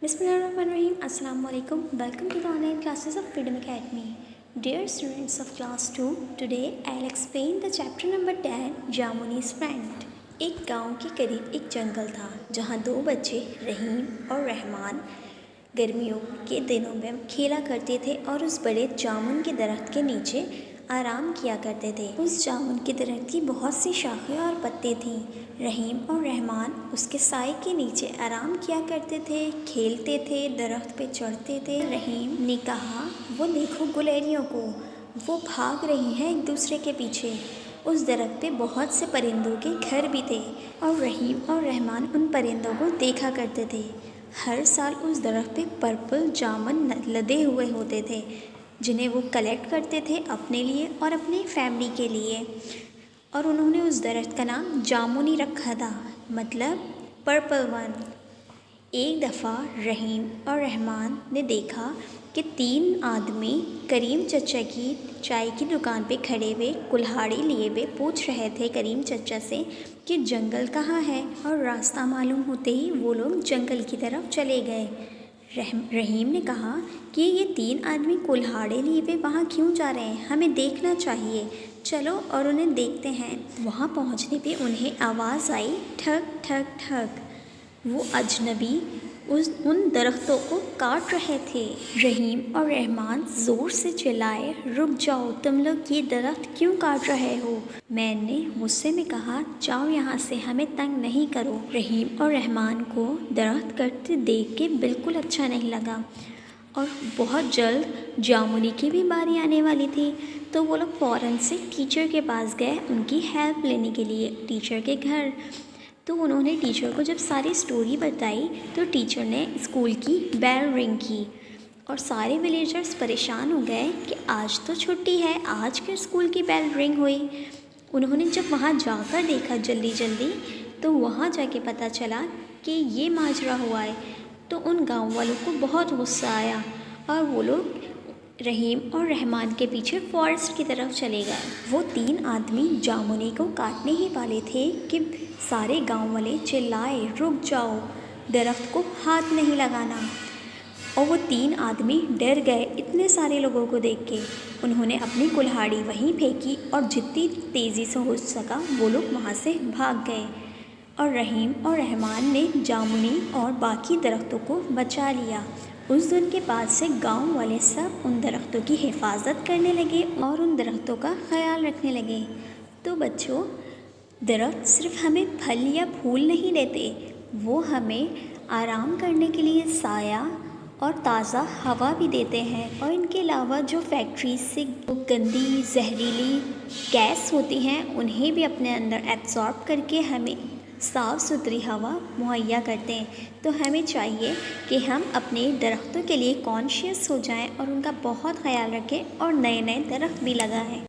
Bismillahirrahmanirrahim. Assalamu alaikum. Welcome to the online classes of Freedom Academy. Dear students of class 2, today I'll explain the chapter number 10, Jamuni's Friend. एक गांव के करीब एक जंगल था जहां दो बच्चे रहीम और रहमान गर्मियों के दिनों में खेला करते थे और उस बड़े जामुन के दरख्त के नीचे आराम किया करते थे। उस जामुन के दरख्त की बहुत सी शाखें और पत्ते थीं। रहीम और रहमान उसके साए के नीचे आराम किया करते थे, खेलते थे, दरख्त पे चढ़ते थे। रहीम ने कहा, वो देखो गुलेरियों को, वो भाग रही हैं एक दूसरे के पीछे। उस दरख्त पे बहुत से परिंदों के घर भी थे और रहीम और रहमान उन परिंदों को देखा करते थे। हर साल उस दरख्त पे पर्पल जामुन लदे हुए होते थे जिन्हें वो कलेक्ट करते थे अपने लिए और अपनी फैमिली के लिए, और उन्होंने उस दरख्त का नाम जामुनी रखा था, मतलब पर्पल वन। एक दफ़ा रहीम और रहमान ने देखा कि तीन आदमी करीम चचा की चाय की दुकान पे खड़े हुए कुल्हाड़ी लिए हुए पूछ रहे थे करीम चचा से कि जंगल कहाँ है, और रास्ता मालूम होते ही वो लोग जंगल की तरफ चले गए। रहीम ने कहा कि ये तीन आदमी कुल्हाड़े लिए हुए वहाँ क्यों जा रहे हैं, हमें देखना चाहिए, चलो और उन्हें देखते हैं। वहाँ पहुँचने पे उन्हें आवाज़ आई, ठक ठक ठक। वो अजनबी उन दरख्तों को काट रहे थे। रहीम और रहमान ज़ोर से चिल्लाए, रुक जाओ, तुम लोग ये दरख्त क्यों काट रहे हो? मैंने गुस्से में कहा, जाओ यहाँ से, हमें तंग नहीं करो। रहीम और रहमान को दरख्त कटते देख के बिल्कुल अच्छा नहीं लगा और बहुत जल्द जामुनी की भी बारी आने वाली थी, तो वो लोग फ़ौरन से टीचर के पास गए उनकी हेल्प लेने के लिए, टीचर के घर। तो उन्होंने टीचर को जब सारी स्टोरी बताई तो टीचर ने स्कूल की बेल रिंग की और सारे विलेजर्स परेशान हो गए कि आज तो छुट्टी है, आज फिर स्कूल की बेल रिंग हुई। उन्होंने जब वहाँ जाकर देखा जल्दी जल्दी तो वहाँ जाके पता चला कि ये माजरा हुआ है। तो उन गाँव वालों को बहुत गुस्सा आया और वो लोग रहीम और रहमान के पीछे फॉरेस्ट की तरफ चले गए। वो तीन आदमी जामुनी को काटने ही वाले थे कि सारे गांव वाले चिल्लाए, रुक जाओ, दरख्त को हाथ नहीं लगाना। और वो तीन आदमी डर गए इतने सारे लोगों को देख के। उन्होंने अपनी कुल्हाड़ी वहीं फेंकी और जितनी तेज़ी से हो सका वो लोग वहाँ से भाग गए और रहीम और रहमान ने जामुनी और बाकी दरख्तों को बचा लिया। उस दिन के बाद से गांव वाले सब उन दरख्तों की हिफाजत करने लगे और उन दरख्तों का ख्याल रखने लगे। तो बच्चों, दरख्त सिर्फ हमें फल या फूल नहीं देते, वो हमें आराम करने के लिए साया और ताज़ा हवा भी देते हैं। और इनके अलावा जो फैक्ट्रीज से गंदी जहरीली गैस होती हैं उन्हें भी अपने अंदर एब्जॉर्ब करके हमें साफ़ सुथरी हवा मुहैया करते हैं। तो हमें चाहिए कि हम अपने दरख्तों के लिए कॉन्शियस हो जाएं और उनका बहुत ख्याल रखें और नए नए दरख्त भी लगाएं।